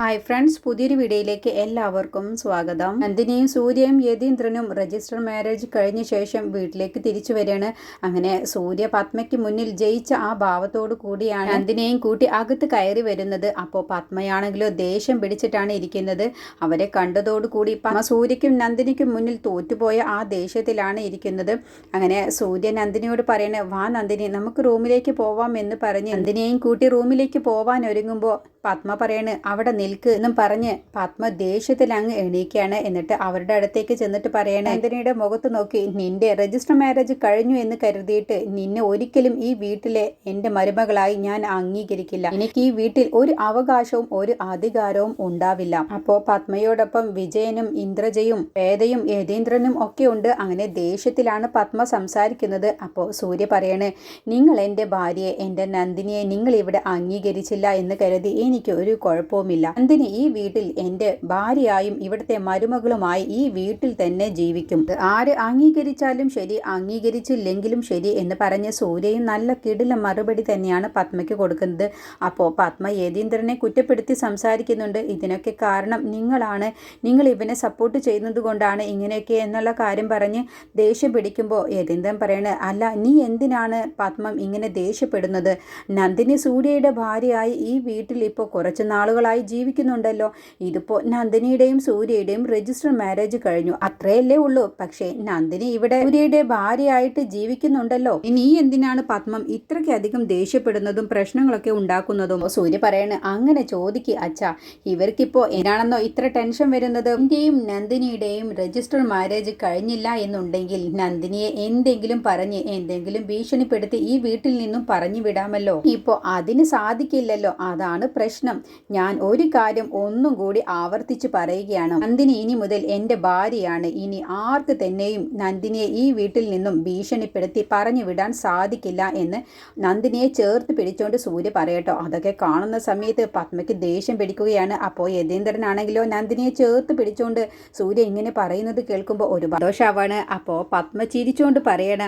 Hi friends, പുതിയൊരു വീഡിയോയിലേക്ക് എല്ലാവർക്കും സ്വാഗതം. നന്ദിനിയും സൂര്യയും യതീന്ദ്രനും രജിസ്റ്റർ മാരേജ് കഴിഞ്ഞ ശേഷം വീട്ടിലേക്ക് തിരിച്ചു വരികയാണ്. അങ്ങനെ സൂര്യ പത്മയ്ക്ക് മുന്നിൽ ജയിച്ച ആ ഭാവത്തോടു കൂടിയാണ് നന്ദിനിയും കൂട്ടി അകത്ത് കയറി വരുന്നത്. അപ്പോൾ പത്മയാണെങ്കിലോ ദേഷ്യം പിടിച്ചിട്ടാണ് ഇരിക്കുന്നത്. അവരെ കണ്ടതോടുകൂടി സൂര്യയ്ക്കും നന്ദിനിക്കും മുന്നിൽ തോറ്റുപോയ ആ ദേഷ്യത്തിലാണ് ഇരിക്കുന്നത്. അങ്ങനെ സൂര്യ നന്ദിനിയോട് പറയണേ, വാ നന്ദിനി, നമുക്ക് റൂമിലേക്ക് പോവാം എന്ന് പറഞ്ഞ് നന്ദിനിയെയും കൂട്ടി റൂമിലേക്ക് പോവാൻ ഒരുങ്ങുമ്പോൾ പത്മ പറയണ്, അവിടെ നിൽക്ക് എന്നും പറഞ്ഞ് പത്മ ദേഷ്യത്തിൽ അങ്ങ് എണീക്കുകയാണ്. എന്നിട്ട് അവരുടെ അടുത്തേക്ക് ചെന്നിട്ട് പറയണേ, നന്ദിനിയുടെ മുഖത്ത് നോക്കി, നിന്റെ രജിസ്റ്റർ മാരേജ് കഴിഞ്ഞു എന്ന് കരുതിയിട്ട് നിന്നെ ഒരിക്കലും ഈ വീട്ടിലെ എൻ്റെ മരുമകളായി ഞാൻ അംഗീകരിക്കില്ല. എനിക്ക് ഈ വീട്ടിൽ ഒരു അവകാശവും ഒരു അധികാരവും ഉണ്ടാവില്ല. അപ്പോൾ പത്മയോടൊപ്പം വിജയനും ഇന്ദ്രജയും വേദയും യതീന്ദ്രനും ഒക്കെ ഉണ്ട്. അങ്ങനെ ദേഷ്യത്തിലാണ് പത്മ സംസാരിക്കുന്നത്. അപ്പോൾ സൂര്യ പറയണ്, നിങ്ങൾ എൻ്റെ ഭാര്യയെ, എൻ്റെ നന്ദിനിയെ നിങ്ങൾ ഇവിടെ അംഗീകരിച്ചില്ല എന്ന് കരുതി എനിക്ക് ഒരു കുഴപ്പവുമില്ല. നന്ദിനി ഈ വീട്ടിൽ എൻ്റെ ഭാര്യയായും ഇവിടുത്തെ മരുമകളുമായി ഈ വീട്ടിൽ തന്നെ ജീവിക്കും. ആര് അംഗീകരിച്ചാലും ശരി, അംഗീകരിച്ചില്ലെങ്കിലും ശരി എന്ന് പറഞ്ഞ് സൂര്യയും നല്ല കിടില മറുപടി തന്നെയാണ് പത്മയ്ക്ക് കൊടുക്കുന്നത്. അപ്പോൾ പത്മ യതീന്ദ്രനെ കുറ്റപ്പെടുത്തി സംസാരിക്കുന്നുണ്ട്. ഇതിനൊക്കെ കാരണം നിങ്ങളാണ്, നിങ്ങൾ ഇവനെ സപ്പോർട്ട് ചെയ്യുന്നത് കൊണ്ടാണ് ഇങ്ങനെയൊക്കെ എന്നുള്ള കാര്യം പറഞ്ഞ് ദേഷ്യം പിടിക്കുമ്പോൾ യതീന്ദ്രൻ പറയണ, അല്ല, നീ എന്തിനാണ് പത്മം ഇങ്ങനെ ദേഷ്യപ്പെടുന്നത്? നന്ദിനി സൂര്യയുടെ ഭാര്യയായി ഈ വീട്ടിൽ ഇപ്പോൾ കുറച്ച് നാളുകളായി ജീവിക്കുന്നുണ്ടല്ലോ. ഇതിപ്പോൾ നന്ദിനിയുടെയും സൂര്യയുടെയും രജിസ്റ്റർ മാരേജ് കഴിഞ്ഞു, അത്രയല്ലേ ഉള്ളൂ. പക്ഷേ നന്ദിനി ഇവിടെ സൂര്യയുടെ ഭാര്യയായിട്ട് ജീവിക്കുന്നുണ്ടല്ലോ. നീ എന്തിനാണ് പത്മം ഇത്രയ്ക്കധികം ദേഷ്യപ്പെടുന്നതും പ്രശ്നങ്ങളൊക്കെ ഉണ്ടാക്കുന്നതും? സൂര്യ പറയണ്, അങ്ങനെ ചോദിക്ക് അച്ഛാ, ഇവർക്കിപ്പോൾ എന്നാണെന്നോ ഇത്ര ടെൻഷൻ വരുന്നത്? എന്റെയും നന്ദിനിയുടെയും രജിസ്റ്റർ മാരേജ് കഴിഞ്ഞില്ല എന്നുണ്ടെങ്കിൽ നന്ദിനിയെ എന്തെങ്കിലും പറഞ്ഞ് എന്തെങ്കിലും ഭീഷണിപ്പെടുത്തി ഈ വീട്ടിൽ നിന്നും പറഞ്ഞു വിടാമല്ലോ. ഇപ്പോൾ അതിന് സാധിക്കില്ലല്ലോ, അതാണ് പ്രശ്നം. ഞാൻ ഒരു കാര്യം ഒന്നും കൂടി ആവർത്തിച്ച് പറയുകയാണ്, നന്ദിനി ഇനി മുതൽ എൻ്റെ ഭാര്യയാണ്. ഇനി ആർക്ക് തന്നെയും നന്ദിനിയെ ഈ വീട്ടിൽ നിന്നും ഭീഷണിപ്പെടുത്തി പറഞ്ഞു വിടാൻ സാധിക്കില്ല എന്ന് നന്ദിനിയെ ചേർത്ത് പിടിച്ചുകൊണ്ട് സൂര്യ പറയട്ടോ. അതൊക്കെ കാണുന്ന സമയത്ത് പത്മയ്ക്ക് ദേഷ്യം പിടിക്കുകയാണ്. അപ്പോൾ യതീന്ദ്രനാണെങ്കിലോ നന്ദിനിയെ ചേർത്ത് പിടിച്ചുകൊണ്ട് സൂര്യ ഇങ്ങനെ പറയുന്നത് കേൾക്കുമ്പോൾ ഒരു സന്തോഷാവാണ്. അപ്പോൾ പത്മ ചിരിച്ചുകൊണ്ട് പറയണ,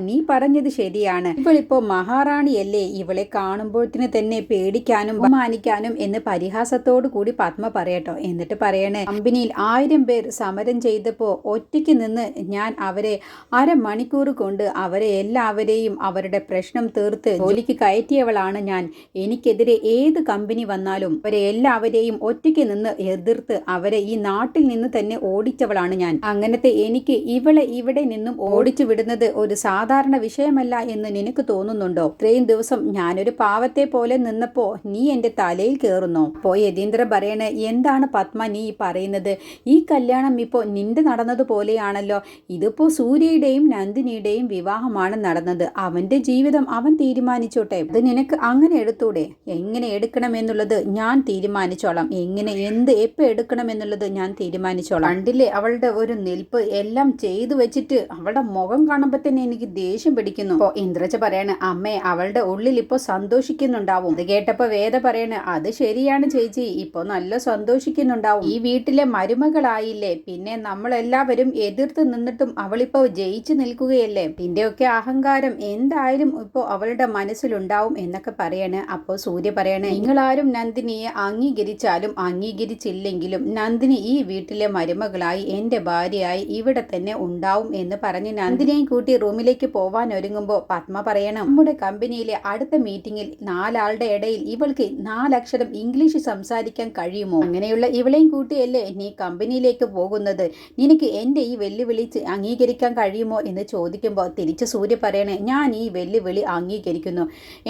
നീ പറഞ്ഞത് ശരിയാണ്, ഇവളിപ്പോൾ മഹാറാണിയല്ലേ, ഇവളെ കാണുമ്പോഴത്തിന് തന്നെ പേടിക്കാനും ബഹുമാനിക്കാനും എന്ന് പരിഹാസത്തോടു കൂടി പത്മ പറയട്ടോ. എന്നിട്ട് പറയണേ, കമ്പനിയിൽ 1000 പേർ സമരം ചെയ്തപ്പോൾ ഒറ്റയ്ക്ക് നിന്ന് ഞാൻ അവരെ അരമണിക്കൂർ കൊണ്ട് അവരെ എല്ലാവരെയും അവരുടെ പ്രശ്നം തീർത്ത് ജോലിക്ക് കയറ്റിയവളാണ് ഞാൻ. എനിക്കെതിരെ ഏത് കമ്പനി വന്നാലും അവരെ എല്ലാവരെയും ഒറ്റയ്ക്ക് നിന്ന് എതിർത്ത് അവരെ ഈ നാട്ടിൽ നിന്ന് തന്നെ ഓടിച്ചവളാണ് ഞാൻ. അങ്ങനത്തെ എനിക്ക് ഇവളെ ഇവിടെ നിന്നും ഓടിച്ചു വിടുന്നത് ഒരു സാധാരണ വിഷയമല്ല എന്ന് നിനക്ക് തോന്നുന്നുണ്ടോ? ഇത്രയും ദിവസം ഞാനൊരു പാവത്തെ പോലെ നിന്നപ്പോ നീ എൻ്റെ തലയിൽ കയറുന്നോ? അപ്പോൾ യതീന്ദ്രൻ പറയണേ, എന്താണ് പത്മ നീ പറയുന്നത്? ഈ കല്യാണം ഇപ്പോൾ നിന്റെ നടന്നതുപോലെയാണല്ലോ. ഇതിപ്പോൾ സൂര്യയുടെയും നന്ദിനിയുടെയും വിവാഹമാണ് നടന്നത്. അവന്റെ ജീവിതം അവൻ തീരുമാനിച്ചോട്ടെ. അത് നിനക്ക് അങ്ങനെ എടുത്തൂടെ? എങ്ങനെ എടുക്കണമെന്നുള്ളത് ഞാൻ തീരുമാനിച്ചോളാം. എങ്ങനെ, എന്ത്, എപ്പോൾ എടുക്കണമെന്നുള്ളത് ഞാൻ തീരുമാനിച്ചോളാം. കണ്ടില്ലേ അവളുടെ ഒരു നിൽപ്പ്, എല്ലാം ചെയ്തു വെച്ചിട്ട് അവളുടെ മുഖം കാണുമ്പോൾ തന്നെ എനിക്ക് ദേഷ്യം പിടിക്കുന്നു. അപ്പോൾ ഇന്ദ്രജ പറയണ, അമ്മേ, അവളുടെ ഉള്ളിൽ ഇപ്പോൾ സന്തോഷിക്കുന്നുണ്ടാവും. അത് കേട്ടപ്പോൾ വേദ പറയണ, അത് ശരിയാണ് ചേച്ചി, ഇപ്പോൾ നല്ല സന്തോഷിക്കുന്നുണ്ടാവും. ഈ വീട്ടിലെ മരുമകളായില്ലേ, പിന്നെ നമ്മളെല്ലാവരും എതിർത്ത് നിന്നിട്ടും അവളിപ്പോൾ ജയിച്ചു നിൽക്കുകയല്ലേ. ഇതിന്റെയൊക്കെ അഹങ്കാരം എന്തായാലും ഇപ്പോൾ അവളുടെ മനസ്സിലുണ്ടാവും എന്നൊക്കെ പറയണ്. അപ്പോൾ സൂര്യ പറയണ, നിങ്ങളാരും നന്ദിനിയെ അംഗീകരിച്ചാലും അംഗീകരിച്ചില്ലെങ്കിലും നന്ദിനി ഈ വീട്ടിലെ മരുമകളായി എൻ്റെ ഭാര്യയായി ഇവിടെ തന്നെ ഉണ്ടാവും എന്ന് പറഞ്ഞ് നന്ദിനിയും കൂട്ടി റൂമിലേക്ക് പോവാൻ ഒരുങ്ങുമ്പോൾ പത്മ പറയണം, നമ്മുടെ കമ്പനിയിലെ അടുത്ത മീറ്റിംഗിൽ 4 ആളുടെ ഇടയിൽ ഇവൾക്ക് 4 അക്ഷരം ഇംഗ്ലീഷ് സംസാരിക്കാൻ കഴിയുമോ? അങ്ങനെയുള്ള ഇവളെയും കൂട്ടിയല്ലേ നീ കമ്പനിയിലേക്ക് പോകുന്നത്? നിനക്ക് എൻ്റെ ഈ വെല്ലുവിളി അംഗീകരിക്കാൻ കഴിയുമോ എന്ന് ചോദിക്കുമ്പോൾ തിരിച്ച് സൂര്യ പറയണേ, ഞാൻ ഈ വെല്ലുവിളി അംഗീകരിക്കുന്നു.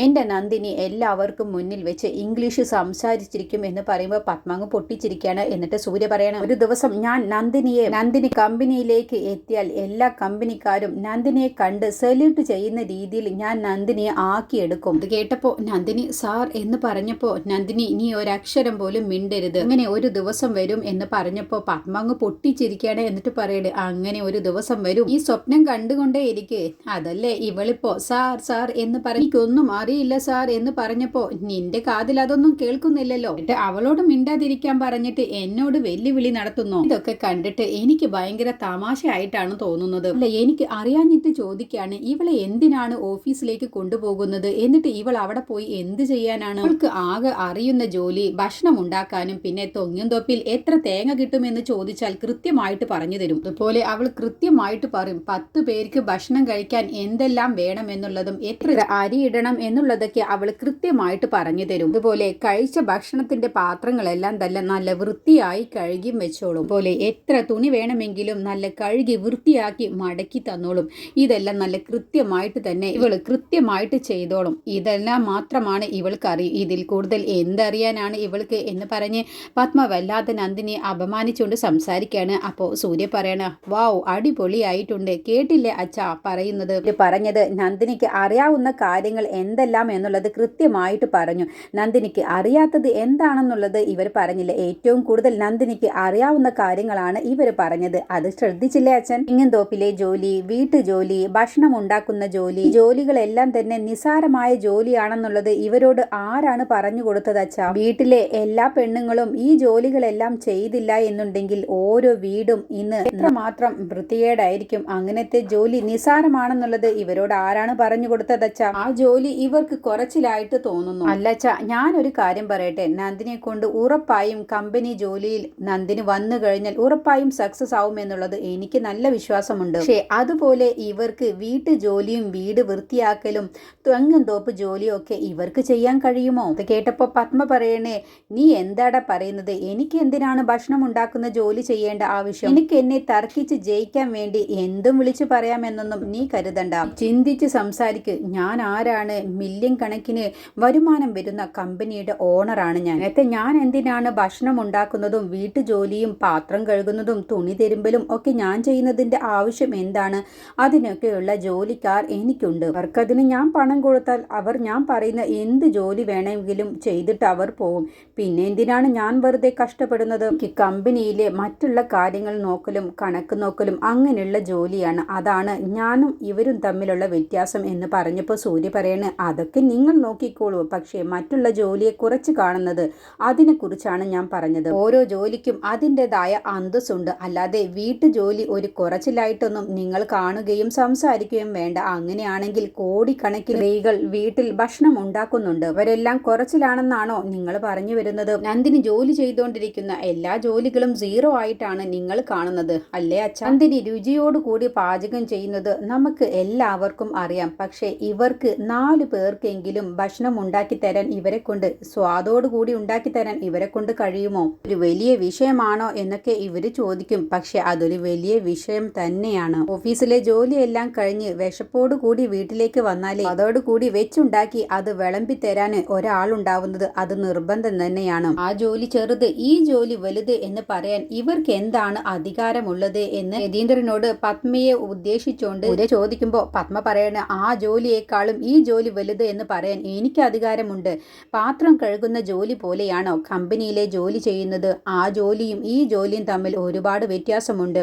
എൻ്റെ നന്ദിനി എല്ലാവർക്കും മുന്നിൽ വെച്ച് ഇംഗ്ലീഷ് സംസാരിച്ചിരിക്കും എന്ന് പറയുമ്പോൾ പത്മാങ്ങ് പൊട്ടിച്ചിരിക്കുകയാണ്. എന്നിട്ട് സൂര്യ പറയണം, ഒരു ദിവസം ഞാൻ നന്ദിനി കമ്പനിയിലേക്ക് എത്തിയാൽ എല്ലാ കമ്പനിക്കാരും നന്ദിനിയെ കണ്ട് സല്യൂട്ട് ചെയ്യുന്ന രീതിയിൽ ഞാൻ നന്ദിനിയെ ആക്കിയെടുക്കും. ഇത് കേട്ടപ്പോൾ നന്ദിനി സാർ എന്ന് പറഞ്ഞപ്പോൾ നന്ദിനി, നീ ഒരക്ഷരം പോലും മിണ്ടരുത്, അങ്ങനെ ഒരു ദിവസം വരും എന്ന് പറഞ്ഞപ്പോൾ പത്മാങ്ങ് പൊട്ടിച്ചിരിക്കുകയാണ്. എന്നിട്ട് പറയണേ, അങ്ങനെ ഒരു ദിവസം വരും, ഈ സ്വപ്നം കണ്ടുകൊണ്ടേ ഇരിക്കെ. അതല്ലേ ഇവളിപ്പോ സാർ സാർ എന്ന് എനിക്കൊന്നും അറിയില്ല സാർ എന്ന് പറഞ്ഞപ്പോൾ നിന്റെ കാതിൽ അതൊന്നും കേൾക്കുന്നില്ലല്ലോ. എന്നിട്ട് അവളോട് മിണ്ടാതിരിക്കാൻ പറഞ്ഞിട്ട് എന്നോട് വെല്ലുവിളി നടത്തുന്നു. ഇതൊക്കെ കണ്ടിട്ട് എനിക്ക് ഭയങ്കര തമാശയായിട്ടാണ് തോന്നുന്നത്. അല്ല, എനിക്ക് അറിയാഞ്ഞിട്ട് ചോദിക്കാണ്, ഇവളെ എന്തിനാണ് ഓഫീസിലേക്ക് കൊണ്ടുപോകുന്നത്? എന്നിട്ട് ഇവൾ അവിടെ പോയി എന്ത് ചെയ്യാനാണ്? അവൾക്ക് ആകെ അറിയുന്ന ജോലി ഭക്ഷണം ഭക്ഷണം ഉണ്ടാക്കാനും പിന്നെ തൊങ്ങിയന്തോപ്പിൽ എത്ര തേങ്ങ കിട്ടുമെന്ന് ചോദിച്ചാൽ കൃത്യമായിട്ട് പറഞ്ഞു തരും. അതുപോലെ അവൾ കൃത്യമായിട്ട് പറയും 10 പേർക്ക് ഭക്ഷണം കഴിക്കാൻ എന്തെല്ലാം വേണമെന്നുള്ളതും എത്ര അരി ഇടണം എന്നുള്ളതൊക്കെ അവൾ കൃത്യമായിട്ട് പറഞ്ഞു തരും. അതുപോലെ കഴിച്ച ഭക്ഷണത്തിന്റെ പാത്രങ്ങളെല്ലാം തന്നെ നല്ല വൃത്തിയായി കഴുകി വെച്ചോളും. അതുപോലെ എത്ര തുണി വേണമെങ്കിലും നല്ല കഴുകി വൃത്തിയാക്കി മടക്കി തന്നോളും. ഇതെല്ലാം നല്ല കൃത്യമായിട്ട് തന്നെ ഇവൾ കൃത്യമായിട്ട് ചെയ്തോളും. ഇതെല്ലാം മാത്രമാണ് ഇവൾക്ക് അറിയും. ഇതിൽ കൂടുതൽ എന്തറിയാനാണ് ഇവൾക്ക് എന്ന് പറഞ്ഞ് പത്മ വല്ലാതെ നന്ദിനിയെ അപമാനിച്ചുകൊണ്ട് സംസാരിക്കുകയാണ്. അപ്പോൾ സൂര്യ പറയണ വാവ് അടിപൊളിയായിട്ടുണ്ട്. കേട്ടില്ലേ അച്ഛാ പറയുന്നത്? പറഞ്ഞത് നന്ദിനിക്ക് അറിയാവുന്ന കാര്യങ്ങൾ എന്തെല്ലാം എന്നുള്ളത് കൃത്യമായിട്ട് പറഞ്ഞു. നന്ദിനിക്ക് അറിയാത്തത് എന്താണെന്നുള്ളത് ഇവർ പറഞ്ഞില്ല. ഏറ്റവും കൂടുതൽ നന്ദിനിക്ക് അറിയാവുന്ന കാര്യങ്ങളാണ് ഇവർ പറഞ്ഞത്. അത് ശ്രദ്ധിച്ചില്ലേ അച്ഛൻ? ഇങ്ങന്തോപ്പിലെ ജോലി, വീട്ടുജോലി, ഭക്ഷണം ഉണ്ടാക്കുന്ന ജോലി, ജോലികളെല്ലാം തന്നെ നിസാരമായ ജോലിയാണെന്നുള്ളത് ഇവരോട് ആരാണ് പറഞ്ഞു കൊടുത്തത് അച്ഛാ? വീട്ടിലെ എല്ലാ പെണ്ണുങ്ങളും ഈ ജോലികളെല്ലാം ചെയ്തില്ല എന്നുണ്ടെങ്കിൽ ഓരോ വീടും ഇന്ന് എത്രമാത്രം വൃത്തികേടായിരിക്കും. അങ്ങനത്തെ ജോലി നിസാരമാണെന്നുള്ളത് ഇവരോട് ആരാണ് പറഞ്ഞു കൊടുത്തത് അച്ഛാ? ആ ജോലി ഇവർക്ക് കുറച്ചിലായിട്ട് തോന്നുന്നു. അല്ലച്ചാ, ഞാനൊരു കാര്യം പറയട്ടെ, നന്ദിനിയെ കൊണ്ട് ഉറപ്പായും കമ്പനി ജോലിയിൽ നന്ദിനി വന്നു കഴിഞ്ഞാൽ ഉറപ്പായും സക്സസ് ആവും എന്നുള്ളത് എനിക്ക് നല്ല വിശ്വാസമുണ്ട്. പക്ഷേ അതുപോലെ ഇവർക്ക് വീട്ടു ജോലിയും വീട് വൃത്തിയാക്കലും തെങ്ങും തോപ്പ് ജോലിയും ഒക്കെ ഇവർക്ക് ചെയ്യാൻ കഴിയുമോ? അത് കേട്ടപ്പോ പത്മ പറയണേ, നീ എന്താടാ പറയുന്നത്? എനിക്ക് എന്തിനാണ് ഭക്ഷണം ഉണ്ടാക്കുന്ന ജോലി ചെയ്യേണ്ട ആവശ്യം? എനിക്ക് എന്നെ തർക്കിച്ച് ജയിക്കാൻ വേണ്ടി എന്തും വിളിച്ചു പറയാമെന്നൊന്നും നീ കരുതണ്ട. ചിന്തിച്ച് സംസാരിക്ക്. ഞാൻ ആരാണ്? മില്യൺ കണക്കിന് വരുമാനം വരുന്ന കമ്പനിയുടെ ഓണറാണ് ഞാൻ. നേരത്തെ ഞാൻ എന്തിനാണ് ഭക്ഷണം ഉണ്ടാക്കുന്നതും വീട്ടുജോലിയും പാത്രം കഴുകുന്നതും തുണി തിരുമ്പലും ഒക്കെ ഞാൻ ചെയ്യുന്നതിന്റെ ആവശ്യം എന്താണ്? അതിനൊക്കെയുള്ള ജോലിക്കാർ എനിക്കുണ്ട്. അവർക്കതിന് ഞാൻ പണം കൊടുത്താൽ അവർ ഞാൻ പറയുന്ന എന്ത് ജോലി വേണമെങ്കിലും ചെയ്തിട്ട് അവർ പോകും. പിന്നെ എന്തിനാണ് ഞാൻ വെറുതെ കഷ്ടപ്പെടുന്നത്? കമ്പനിയിലെ മറ്റുള്ള കാര്യങ്ങൾ നോക്കലും കണക്ക് നോക്കലും അങ്ങനെയുള്ള ജോലിയാണ്. അതാണ് ഞാനും ഇവരും തമ്മിലുള്ള വ്യത്യാസം എന്ന് പറഞ്ഞപ്പോൾ സൂര്യ പറയാണ്, അതൊക്കെ നിങ്ങൾ നോക്കിക്കോളൂ. പക്ഷേ മറ്റുള്ള ജോലിയെ കുറച്ച് കാണുന്നത്, അതിനെക്കുറിച്ചാണ് ഞാൻ പറഞ്ഞത്. ഓരോ ജോലിക്കും അതിൻ്റെതായ അന്തസ്സുണ്ട്. അല്ലാതെ വീട്ടുജോലി ഒരു കുറച്ചിലായിട്ടൊന്നും നിങ്ങൾ കാണുകയും സംസാരിക്കുകയും വേണ്ട. അങ്ങനെയാണെങ്കിൽ കോടിക്കണക്കിന് സ്ത്രീകൾ വീട്ടിൽ ഭക്ഷണം ഉണ്ടാക്കുന്നുണ്ട്. അവരെല്ലാം കുറച്ചിലാണെന്നാണോ നിങ്ങൾ പറഞ്ഞു വരുന്നത്? നന്ദിനി ജോലി ചെയ്തുകൊണ്ടിരിക്കുന്ന എല്ലാ ജോലികളും സീറോ ആയിട്ടാണ് നിങ്ങൾ കാണുന്നത് അല്ലേ അച്ഛാ? നന്ദിനി രുചിയോടുകൂടി പാചകം ചെയ്യുന്നത് നമുക്ക് എല്ലാവർക്കും അറിയാം. പക്ഷേ ഇവർക്ക് 4 പേർക്കെങ്കിലും ഭക്ഷണം ഉണ്ടാക്കി തരാൻ ഇവരെ കൊണ്ട്, സ്വാദോടുകൂടി ഉണ്ടാക്കി തരാൻ ഇവരെ കൊണ്ട് കഴിയുമോ? ഒരു വലിയ വിഷയമാണോ എന്നൊക്കെ ഇവര് ചോദിക്കും. പക്ഷെ അതൊരു വലിയ വിഷയം തന്നെയാണ്. ഓഫീസിലെ ജോലിയെല്ലാം കഴിഞ്ഞ് വിശപ്പോടുകൂടി വീട്ടിലേക്ക് വന്നാലേ അതോടുകൂടി വെച്ചുണ്ടാക്കി അത് വിളമ്പി തരാൻ ഒരാളുണ്ടാവുന്നത് അത് നിർബന്ധം തന്നെയാണ്. ആ ജോലി ചെറുത്, ഈ ജോലി വലുത് എന്ന് പറയാൻ ഇവർക്ക് എന്താണ് അധികാരമുള്ളത് എന്ന് യതീന്ദ്രനോട് പത്മയെ ഉദ്ദേശിച്ചുകൊണ്ട് ചോദിക്കുമ്പോൾ പത്മ പറയണ, ആ ജോലിയേക്കാളും ഈ ജോലി വലുത് എന്ന് പറയാൻ എനിക്ക് അധികാരമുണ്ട്. പാത്രം കഴുകുന്ന ജോലി പോലെയാണോ കമ്പനിയിലെ ജോലി ചെയ്യുന്നത്? ആ ജോലിയും ഈ ജോലിയും തമ്മിൽ ഒരുപാട് വ്യത്യാസമുണ്ട്.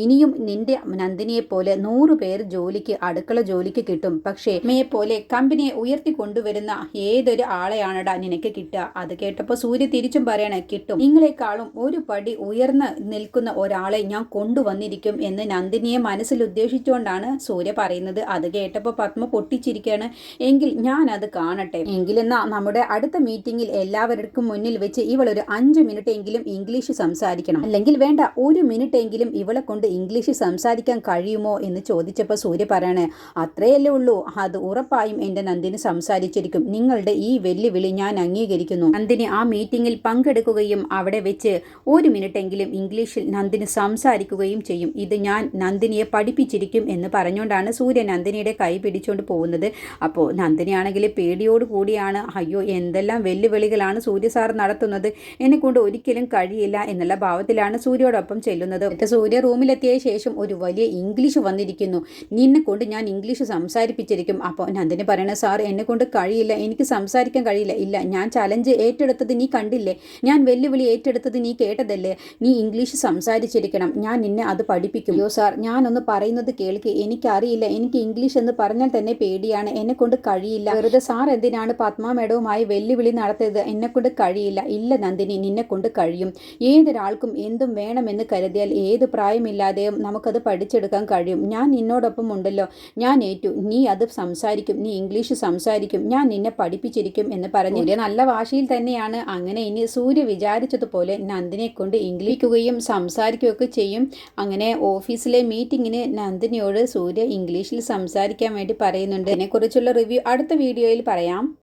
ഇനിയും നിന്റെ നന്ദിനിയെ പോലെ 100 പേർ ജോലിക്ക്, അടുക്കള ജോലിക്ക് കിട്ടും. പക്ഷേ മേ പോലെ കമ്പനിയെ ഉയർത്തി കൊണ്ടുവരുന്ന ഏതൊരു ആളെയാണടാ നിനക്ക് കിട്ടുക? അത് കേട്ടപ്പോൾ സൂര്യ തിരിച്ചും പറയണേ, കിട്ടും. നിങ്ങളെക്കാളും ഒരു പടി ഉയർന്ന് നിൽക്കുന്ന ഒരാളെ ഞാൻ കൊണ്ടുവന്നിരിക്കും എന്ന് നന്ദിനിയെ മനസ്സിൽ ഉദ്ദേശിച്ചുകൊണ്ടാണ് സൂര്യ പറയുന്നത്. അത് കേട്ടപ്പോൾ പത്മ പൊട്ടിച്ചിരിക്കുകയാണ്. എങ്കിൽ ഞാൻ അത് കാണട്ടെ. എങ്കിലെന്നാ നമ്മുടെ അടുത്ത മീറ്റിംഗിൽ എല്ലാവർക്കും മുന്നിൽ വെച്ച് ഇവൾ ഒരു 5 മിനിറ്റ് എങ്കിലും ഇംഗ്ലീഷ് സംസാരിക്കണം. അല്ലെങ്കിൽ വേണ്ട, 1 മിനിറ്റ് എങ്കിലും ഇവളെ കൊണ്ട് ഇംഗ്ലീഷ് സംസാരിക്കാൻ കഴിയുമോ എന്ന് ചോദിച്ചപ്പോൾ സൂര്യ പറയാണ്, അത്രയല്ലേ ഉള്ളൂ, അത് ഉറപ്പായും എന്റെ നന്ദിനി സംസാരിച്ചിരിക്കും. നിങ്ങളുടെ ഈ വെല്ലുവിളി ഞാൻ അംഗീകരിക്കുന്നു. നന്ദിനി ആ മീറ്റിംഗിൽ പങ്കെടുക്കുകയും അവിടെ വെച്ച് 1 മിനിറ്റ് എങ്കിലും ഇംഗ്ലീഷിൽ നന്ദിനി സംസാരിക്കുകയും ചെയ്യും. ഇത് ഞാൻ നന്ദിനിയെ പഠിപ്പിച്ചിരിക്കും എന്ന് പറഞ്ഞുകൊണ്ടാണ് സൂര്യ നന്ദിനിയുടെ കൈ പിടിച്ചുകൊണ്ട് പോകുന്നത്. അപ്പോൾ നന്ദിനിയാണെങ്കിൽ പേടിയോട് കൂടിയാണ്, അയ്യോ എന്തെല്ലാം വെല്ലുവിളികളാണ് സൂര്യ സാർ നടത്തുന്നത്, എന്നെ കൊണ്ട് ഒരിക്കലും കഴിയില്ല എന്നുള്ള ഭാവത്തിലാണ് സൂര്യയോടൊപ്പം ചെല്ലുന്നത്. സൂര്യ റൂമിലെത്തിയ ശേഷം ഒരു വലിയ ഇംഗ്ലീഷ് വന്നിരിക്കുന്നു. നിന്നെ കൊണ്ട് ഞാൻ ഇംഗ്ലീഷ് സംസാരിപ്പിച്ചിരിക്കും. അപ്പോൾ നന്ദിനി പറയണ, സാർ എന്നെ കൊണ്ട് കഴിയില്ല, എനിക്ക് സംസാരിക്കാൻ കഴിയില്ല. ഇല്ല, ഞാൻ ചലഞ്ച് ഏറ്റെടുത്തത് നീ കണ്ടില്ലേ, ഞാൻ വെല്ലുവിളി ഏറ്റെടുത്തത് നീ കേട്ടതല്ലേ, നീ ഇംഗ്ലീഷ് സംസാരിച്ചിരിക്കണം, ഞാൻ നിന്നെ അത് പഠിപ്പിക്കും. അയ്യോ സാർ, ഞാനൊന്ന് പറയുന്നത് കേൾക്ക്, എനിക്കറിയില്ല, എനിക്ക് ഇംഗ്ലീഷ് എന്ന് പറഞ്ഞാൽ തന്നെ പേടിയാണ്, എന്നെ കൊണ്ട് കഴിയില്ല. വെറുതെ സാർ എന്തിനാണ് പത്മ മേഡവുമായി വെല്ലുവിളി നടത്തിയത്? എന്നെ കൊണ്ട് കഴിയില്ല. ഇല്ല നന്ദിനി, നിന്നെ കൊണ്ട് കഴിയും. ഏതൊരാൾക്കും എന്തും വേണമെന്ന് കരുതിയാൽ ഏത് പ്രായമില്ലാതെയും നമുക്കത് പഠിച്ചെടുക്കാൻ കഴിയും. ഞാൻ നിന്നോടൊപ്പം ഉണ്ടല്ലോ, ഞാൻ ഏറ്റു, നീ അത് സംസാരിക്കും, നീ ഇംഗ്ലീഷ് സംസാരിക്കും, ഞാൻ നിന്നെ പഠിപ്പിച്ചിരിക്കും എന്ന് പറഞ്ഞു നല്ല വാശിയിൽ തന്നെയാണ് പോവുകയാണ്. അങ്ങനെ ഇനി സൂര്യ വിചാരിച്ചതുപോലെ നന്ദിനിയെ കൊണ്ട് ഇംഗ്ലീഷിക്കുകയും സംസാരിക്കുകയൊക്കെ ചെയ്യും. അങ്ങനെ ഓഫീസിലെ മീറ്റിങ്ങിന് നന്ദിനിയോട് സൂര്യ ഇംഗ്ലീഷിൽ സംസാരിക്കാൻ വേണ്ടി പറയുന്നുണ്ട്. ഇതിനെക്കുറിച്ചുള്ള റിവ്യൂ അടുത്ത വീഡിയോയിൽ പറയാം.